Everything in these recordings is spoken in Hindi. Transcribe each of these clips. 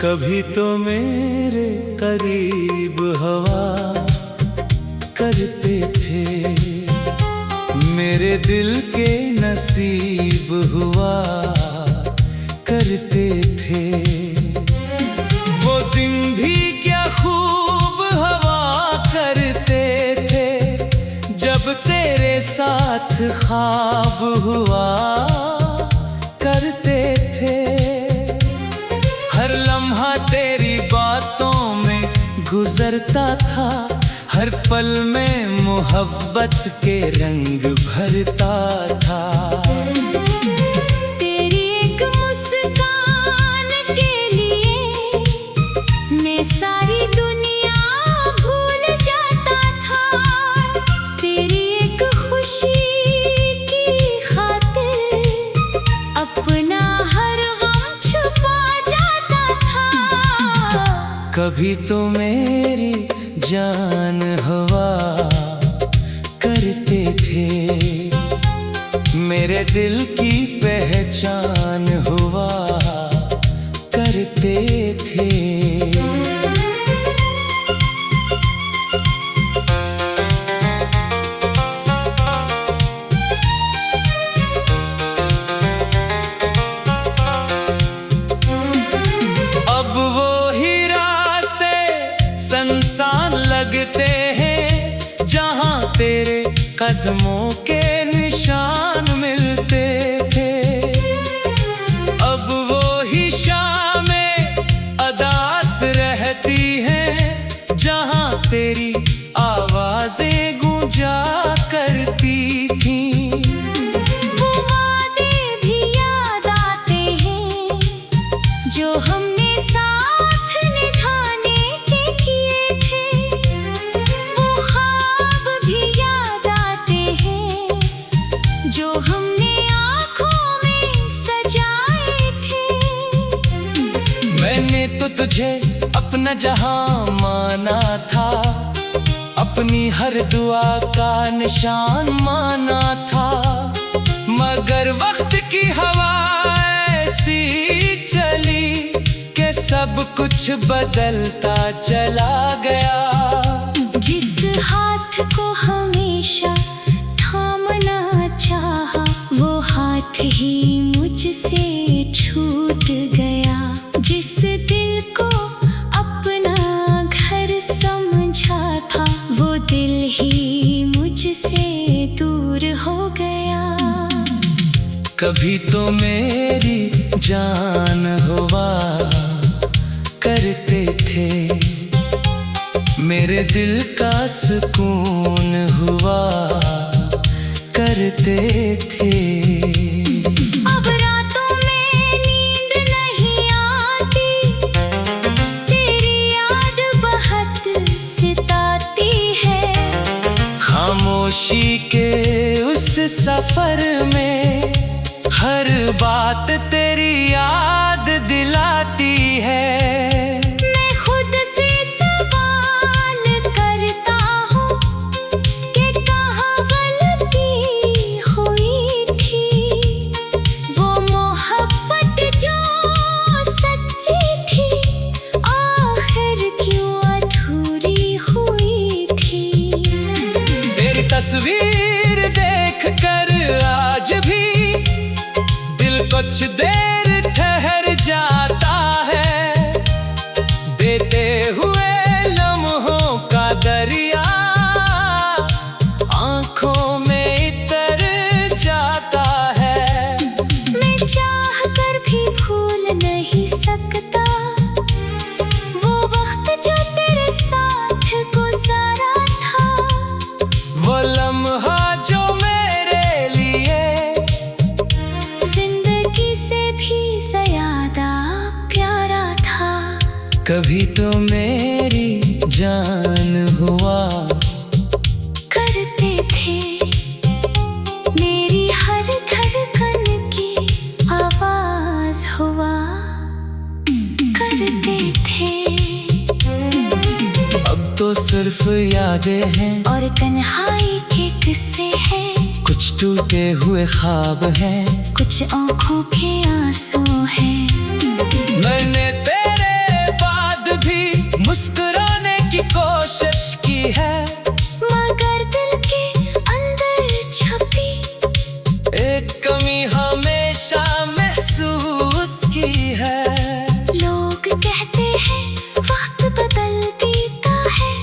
कभी तो मेरे करीब हवा करते थे, मेरे दिल के नसीब हुआ करते थे। वो दिन भी क्या खूब हवा करते थे, जब तेरे साथ ख्वाब हुआ करते थे। हर लम्हा तेरी बातों में गुजरता था, हर पल में मोहब्बत के रंग भरता था। तेरी एक मुस्कान के लिए मैं सारी दुनिया भूल जाता था। तेरी एक खुशी की खातिर अपना हर गम छुपा जाता था। कभी तो मेरी जान हुआ करते थे, मेरे दिल की पहचान हुआ करते थे। अब वो ही रास्ते संसान लगते हैं, जहाँ तेरे कदमों के निशान मिलते थे। अब वो ही शामें अदास रहती हैं, जहाँ तेरी आवाजें गूंजा करती थीं। वो वादे भी याद आते हैं जो हमने साथ निभाने के किए थे। वो ख्वाब भी याद आते हैं जो हमने आँखों में सजाए थे। मैंने तो तुझे अपना जहां माना था, अपनी हर दुआ का निशान माना था। मगर वक्त की हवा ऐसी चली कि सब कुछ बदलता चला गया। जिस हाथ को हमेशा थामना चाहा, वो हाथ ही मुझसे छूट गया। जिस दिल को अपना घर समझा था, वो दिल ही मुझसे दूर हो गया। कभी तो मेरी जान हुआ करते थे, मेरे दिल का सुकून हुआ करते थे। अब रातों में नींद नहीं आती, तेरी याद बहुत सताती है। खामोशी के उस सफर में हर बात तेरी याद दिलाती है। मैं खुद से सवाल करता हूँ कि कहाँ गलती हुई थी। वो मोहब्बत जो सच्ची थी, आखिर क्यों अधूरी हुई थी। तेरी तस्वीर देख कर आज भी दिल कुछ देर ठहर जाता है। देते हुए लम्हों का दरिया आंखों में इतर जाता है। मैं चाह कर भी भूल नहीं सकता वो वक्त जो तेरे साथ गुजारा था। वो लम्हा जो मेरे लिए जिंदगी से भी ज्यादा प्यारा था। कभी तो मेरी जान हुआ करते थे, मेरी हर धड़कन की आवाज हुआ करते थे। अब तो सिर्फ यादें हैं और तन्हाई के किस्से हैं, कुछ टूटे हुए ख्वाब हैं, कुछ आंखों के आंसू हैं। मैंने तेरे कोशिश की है, मगर दिल के अंदर छपी एक कमी हमेशा महसूस की है। लोग कहते हैं वक्त बदल देता है,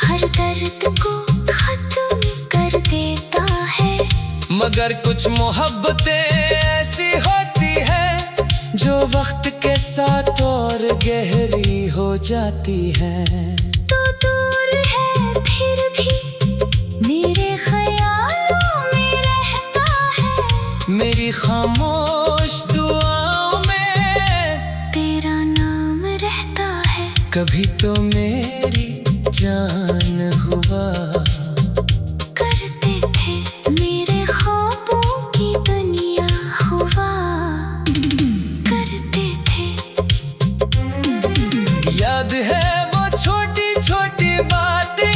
हर दर्द को खत्म कर देता है। मगर कुछ मोहब्बतें ऐसी होती है जो वक्त के साथ और गहरी हो जाती है। तो दूर है फिर भी मेरे ख्यालों में रहता है, मेरी खामोश दुआओं में तेरा नाम रहता है। कभी तो मेरी जान हुआ करते थे मेरे ख्वाबों की दुनिया हुआ करते थे। याद है वो छोटी छोटी बातें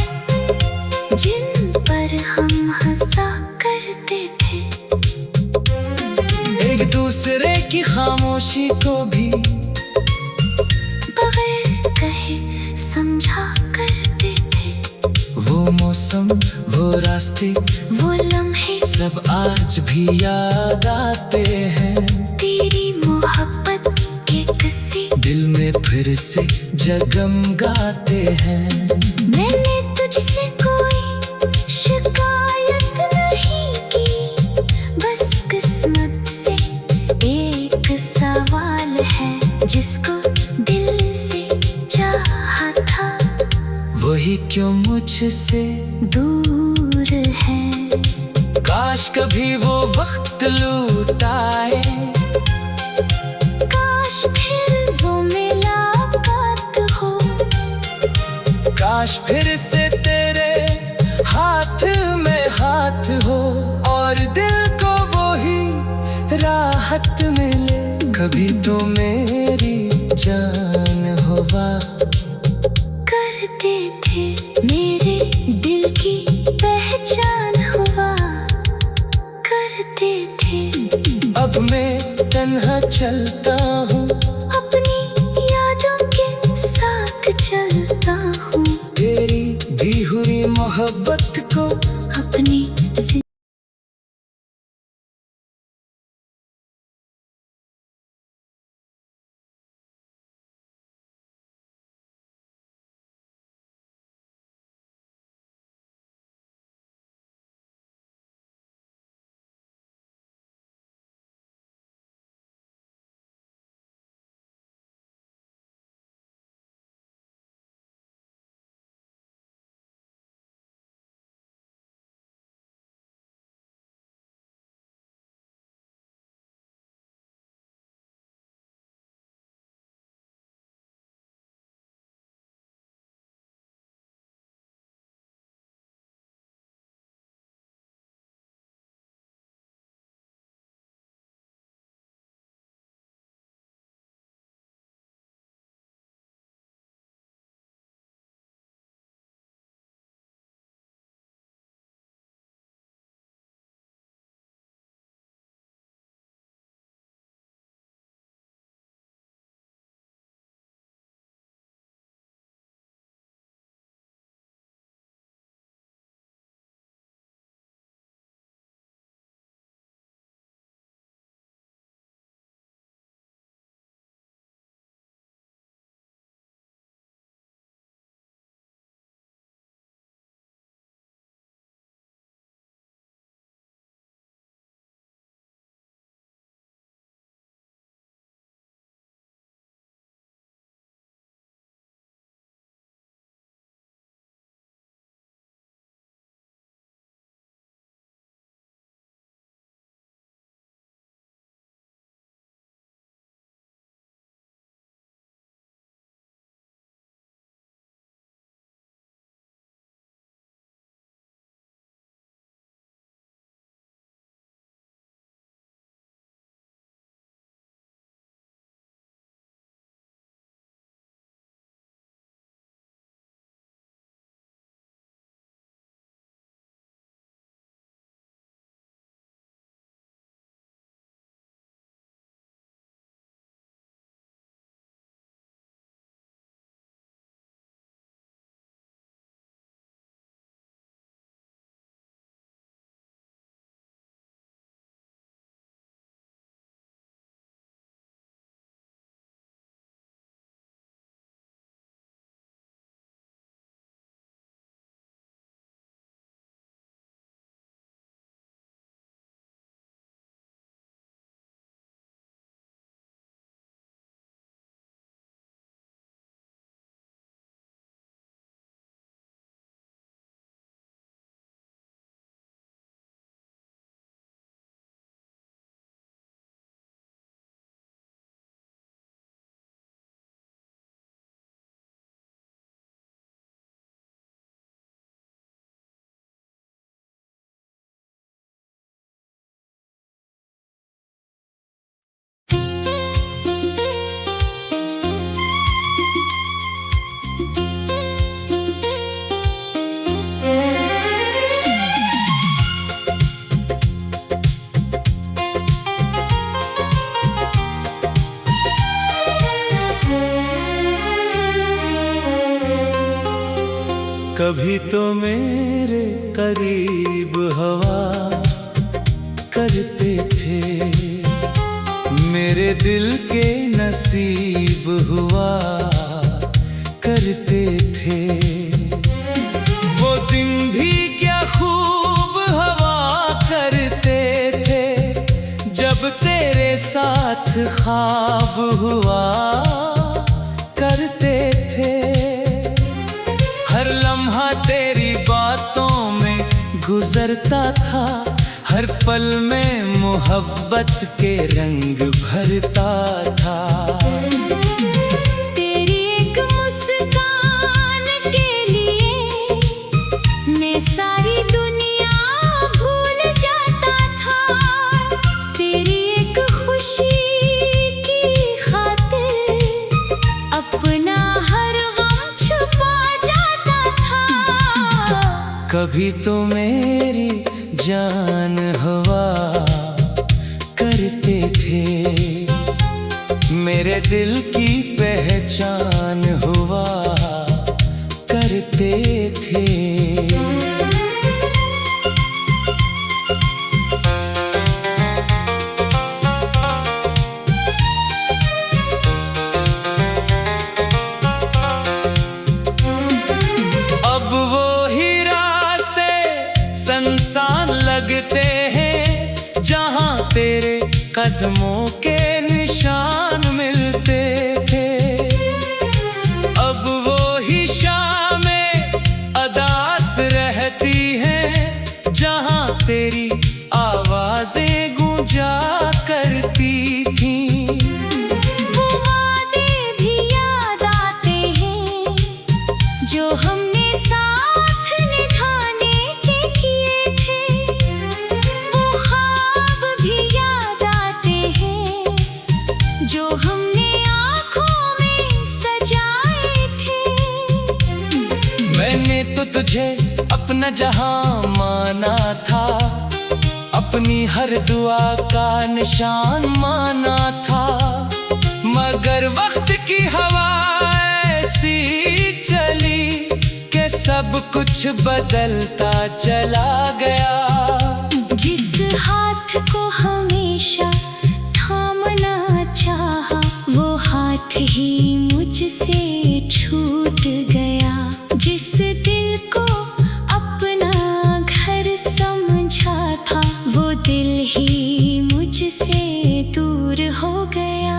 जिन पर हम हंसा करते थे, एक दूसरे की खामोशी को भी बगैर कहे समझा करते थे। वो मौसम वो रास्ते वो लम्हे सब आज भी याद आते हैं। तेरी मोहब्बत के किस्से दिल में फिर से जगमगाते हैं। मैंने तुझसे कोई शिकायत नहीं की, बस किस्मत से एक सवाल है, जिसको दिल से चाहा था वही क्यों मुझसे दूर है। काश कभी वो वक्त लौट आए, काश फिर वो मुलाकात हो, काश फिर से तेरे हाथ में हाथ हो और दिल को वो ही राहत मिले। कभी तो मेरी जान हुआ करते थे मेरे दिल की पहचान हुआ करते थे। अब मैं तन्हा चलता हूँ, अपनी यादों के साथ चलता हूँ, तेरी दी हुई मोहब्बत को अपनी कभी तो मेरे करीब हवा करते थे, मेरे दिल के नसीब हुआ करते थे। वो दिन भी क्या खूब हवा करते थे, जब तेरे साथ ख्वाब हुआ करते थे। हर लम्हा तेरी बातों में गुजरता था, हर पल में मोहब्बत के रंग भरता था। तेरी एक मुस्कान के लिए मैं सारी दुनिया भूल जाता था। तेरी एक खुशी की खातिर अपना हर गम छुपा जाता था। कभी तो मेरी जान हुआ करते थे, मेरे दिल की पहचान हुआ करते थे। अब वो ही रास्ते संसान लगते हैं, जहाँ तेरे कदमों के निशान मिलते थे। अब वो ही शामें अदास रहती हैं, जहाँ तेरी आवाजें गूंजा करती थीं। वो वादे भी याद आते हैं जो हमने साथ निभाने के किए थे। वो ख्वाब भी याद आते हैं जो हमने आँखों में सजाए थे। मैंने तो तुझे अपना जहां माना था, अपनी हर दुआ का निशान माना था। मगर वक्त की हवा ऐसी चली कि सब कुछ बदलता चला गया। जिस हाथ को हमेशा थामना चाहा, वो हाथ ही मुझसे छूट गया। जिस दिल को अपना घर समझा था, वो दिल ही मुझसे दूर हो गया।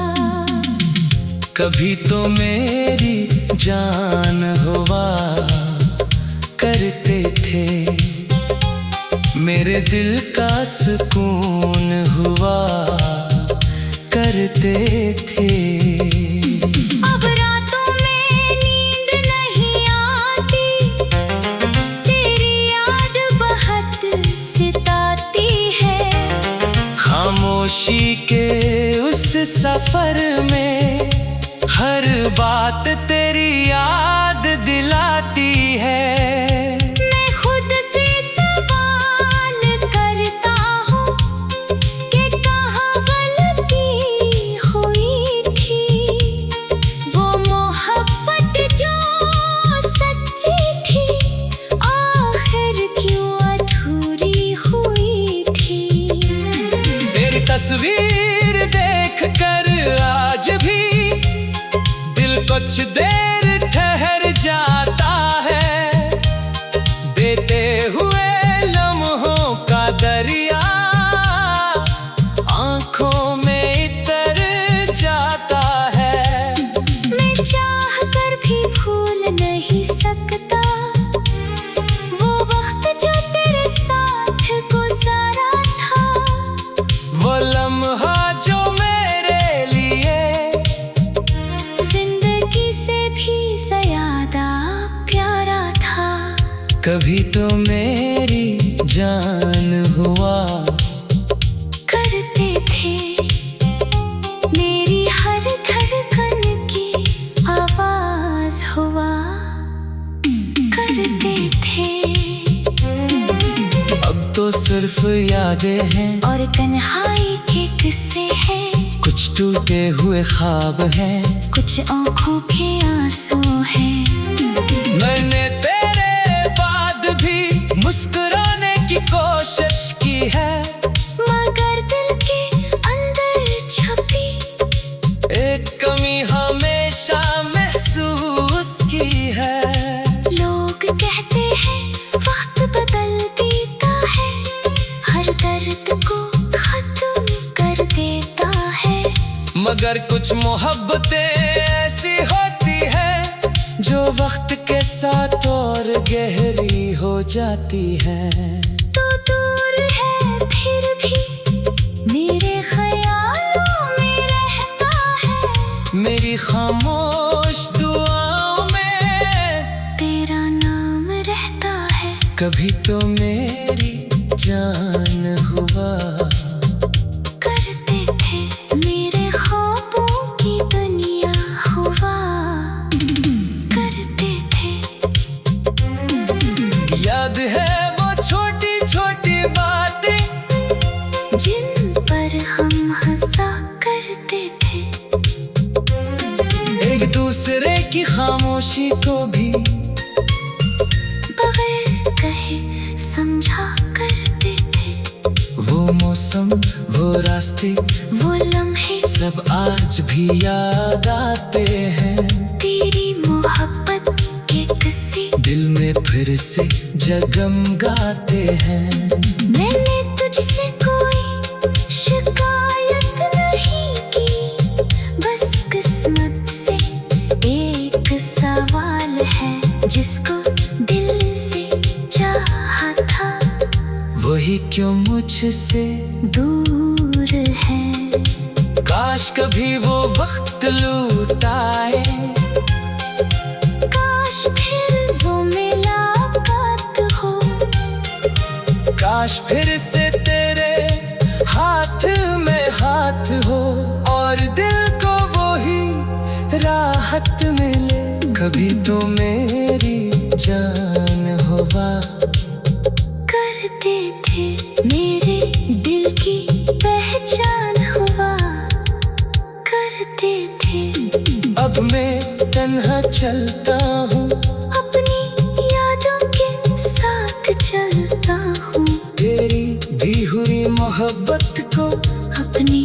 कभी तो मेरी जान हुआ करते थे, मेरे दिल का सुकून हुआ करते थे। अब रातों में नींद नहीं आती, तेरी याद बहुत सताती है। खामोशी के उस सफर में हर बात तेरी याद दिलाती है। मैं खुद से सवाल करता हूँ कि कहाँ गलती हुई थी। वो मोहब्बत जो सच्ची थी, आखिर क्यों अधूरी हुई थी। तेरी तस्वीर देख कर आज भी दिल कुछ देर ठहर जाता है। देते हुए लम्हों का दरिया आंखों में इतर जाता है। मैं चाह कर भी भूल नहीं सकता वो वक्त जो तेरे साथ गुजारा था। वो लम्हा जो मेरे लिए जिंदगी से भी ज्यादा प्यारा था। कभी तो मेरी जान हुआ करते थे, मेरी हर धड़कन की आवाज हुआ करते थे। अब तो सिर्फ यादें हैं और तन्हाई के किस्से हैं, कुछ टूटे हुए ख्वाब हैं, कुछ आंखों के आंसू हैं। मैंने तेरे है, मगर दिल के अंदर छपी एक कमी हमेशा महसूस की है। लोग कहते हैं वक्त बदल देता है, हर दर्द को खत्म कर देता है। मगर कुछ मोहब्बतें ऐसी होती है जो वक्त के साथ और गहरी हो जाती है। तो दूर है फिर भी मेरे ख्यालों में रहता है, मेरी खामोश दुआओं में तेरा नाम रहता है। कभी तो मेरी जान हुआ करते थे मेरे ख्वाबों की दुनिया हुआ करते थे। याद है वो छोटी छोटी बातें जिन पर हम हंसा करते थे, एक दूसरे की खामोशी को भी बगैर कहे समझा करते थे। वो मौसम वो रास्ते वो लम्हे सब आज भी याद आते हैं। तेरी मोहब्बत के किस्से दिल में फिर से जगमगाते हैं। मैंने तुझसे कोई शिकायत नहीं की, बस किस्मत से एक सवाल है, जिसको दिल से चाहा था वही क्यों मुझसे दूर है। काश कभी वो वक्त लौट आए, काश फिर वो मुलाकात हो, काश फिर से तेरे हाथ में हाथ हो और दिल को वही राहत मिले। कभी तो मेरी जान हुआ करते थे मेरे दिल की पहचान हुआ करते थे। अब मैं तन्हा चलता हूँ, अपनी यादों के साथ चलता हूँ, तेरी दी हुई मोहब्बत को अपनी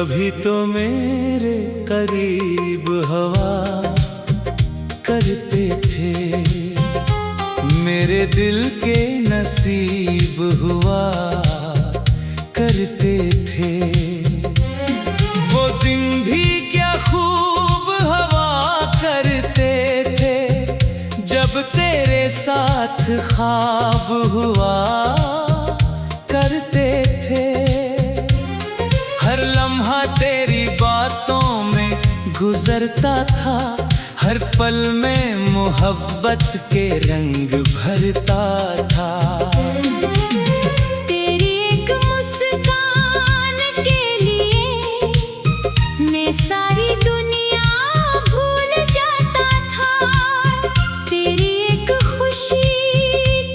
कभी तो मेरे करीब हवा करते थे, मेरे दिल के नसीब हुआ करते थे। वो दिन भी क्या खूब हवा करते थे, जब तेरे साथ ख्वाब हुआ करते थे। हर लम्हा तेरी बातों में गुजरता था, हर पल में मोहब्बत के रंग भरता था। तेरी एक मुस्कान के लिए मैं सारी दुनिया भूल जाता था। तेरी एक खुशी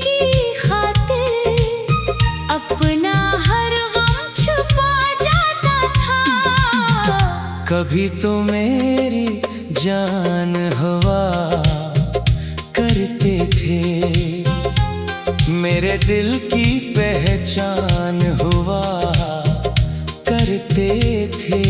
की खातिर अपना हर गम छुपा जाता था। कभी तो मेरी जान हुआ करते थे, मेरे दिल की पहचान हुआ करते थे।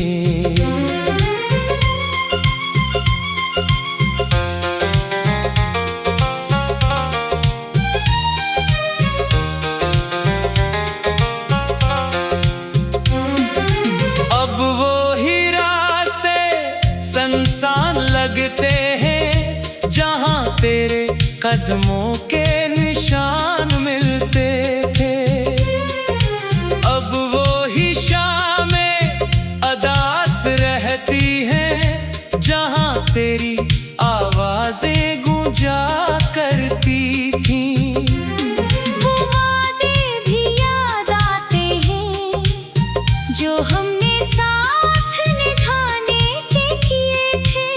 अब वो ही रास्ते संसान लगते हैं, जहाँ तेरे कदमों के निशान मिलते थे। अब वो ही शामें अदास रहती हैं, जहाँ तेरी आवाजें गूंजा करती थीं। वो वादे भी याद आते हैं जो हमने साथ निभाने के किए थे।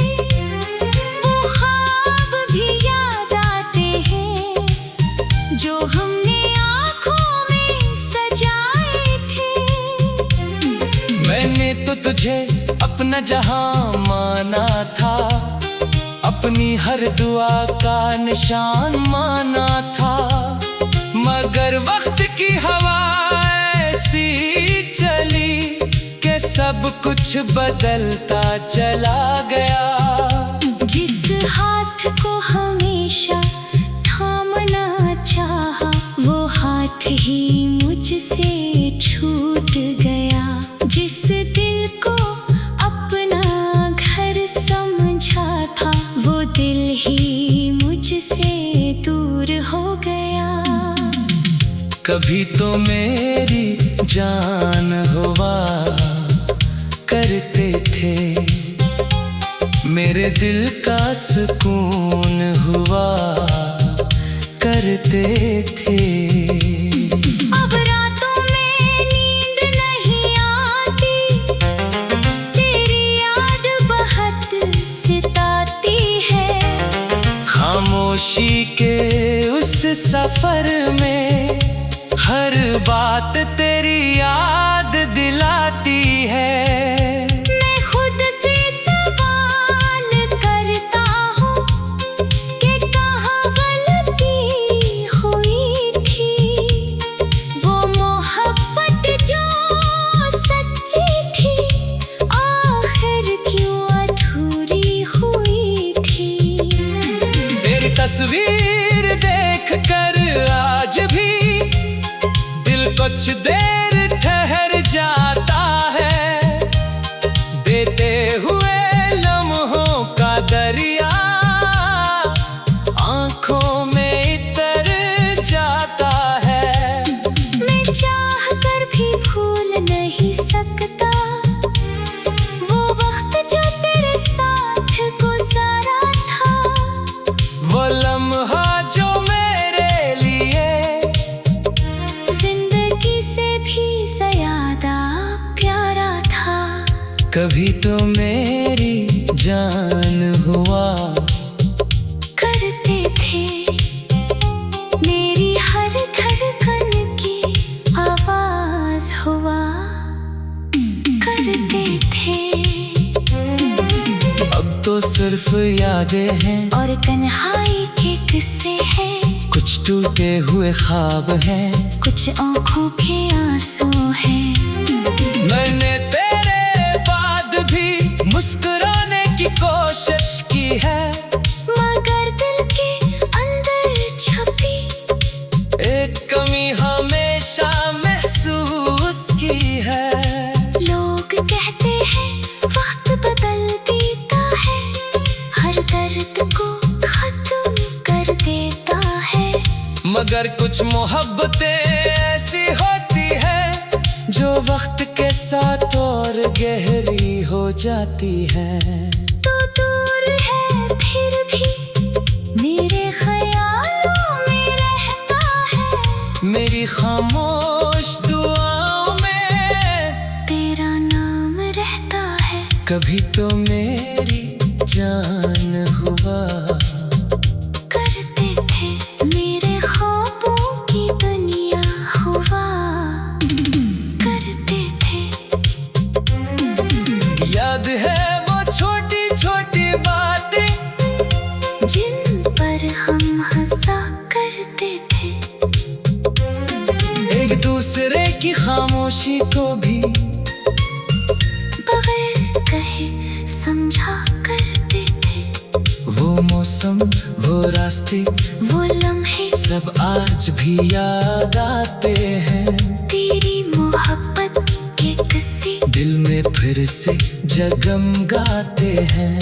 वो ख्वाब भी याद आते हैं जो हमने आँखों में सजाए थे। मैंने तो तुझे अपना जहां माना था, अपनी हर दुआ का निशान माना था। मगर वक्त की हवा ऐसी चली कि सब कुछ बदलता चला गया। जिस हाथ को हमेशा थामना चाहा, वो हाथ ही मुझसे छूट गया। जिस दिल को अपना घर समझा था, वो दिल ही मुझसे दूर हो गया। कभी तो मेरी जान हुआ करते थे, मेरे दिल का सुकून हुआ करते थे। अब रातों में नींद नहीं आती, तेरी याद बहुत सताती है। खामोशी के उस सफर में हर बात तेरी याद दिलाती है। मैं खुद से सवाल करता हूँ कि कहाँ गलती हुई थी। वो मोहब्बत जो सच्ची थी, आखिर क्यों अधूरी हुई थी। तेरी तस्वीर देख कर आज भी कुछ देर ठहर जाता है। देते हुए लम्हों का दरिया आंखों में इतर जाता है। मैं चाह कर भी भूल नहीं सकता वो वक्त जो तेरे साथ गुजारा था। वो लम्हा जो मेरे लिए कभी तो मेरी जान हुआ करते थे। मेरी हर धड़कन की आवाज हुआ करते थे। अब तो सिर्फ यादें हैं और तन्हाई के किस्से हैं। कुछ टूटे हुए ख्वाब हैं, कुछ आंखों के आंसू हैं। मैंने तेरे मगर कुछ मोहब्बतें ऐसी होती है जो वक्त के साथ और गहरी हो जाती है। तो दूर है फिर भी मेरे ख्यालों में रहता है, मेरी खामोश दुआओं में तेरा नाम रहता है। कभी तो मेरी जान हुआ करते थे मेरे ख्वाबों की दुनिया हुआ करते थे। याद है वो छोटी छोटी बातें जिन पर हम हंसा करते थे, एक दूसरे की खामोशी को भी बगैर कहे समझा करते थे। वो मौसम वो रास्ते वो लम्हे सब आज भी याद आते हैं। तेरी मोहब्बत के किस्से दिल में फिर से जगमगाते हैं।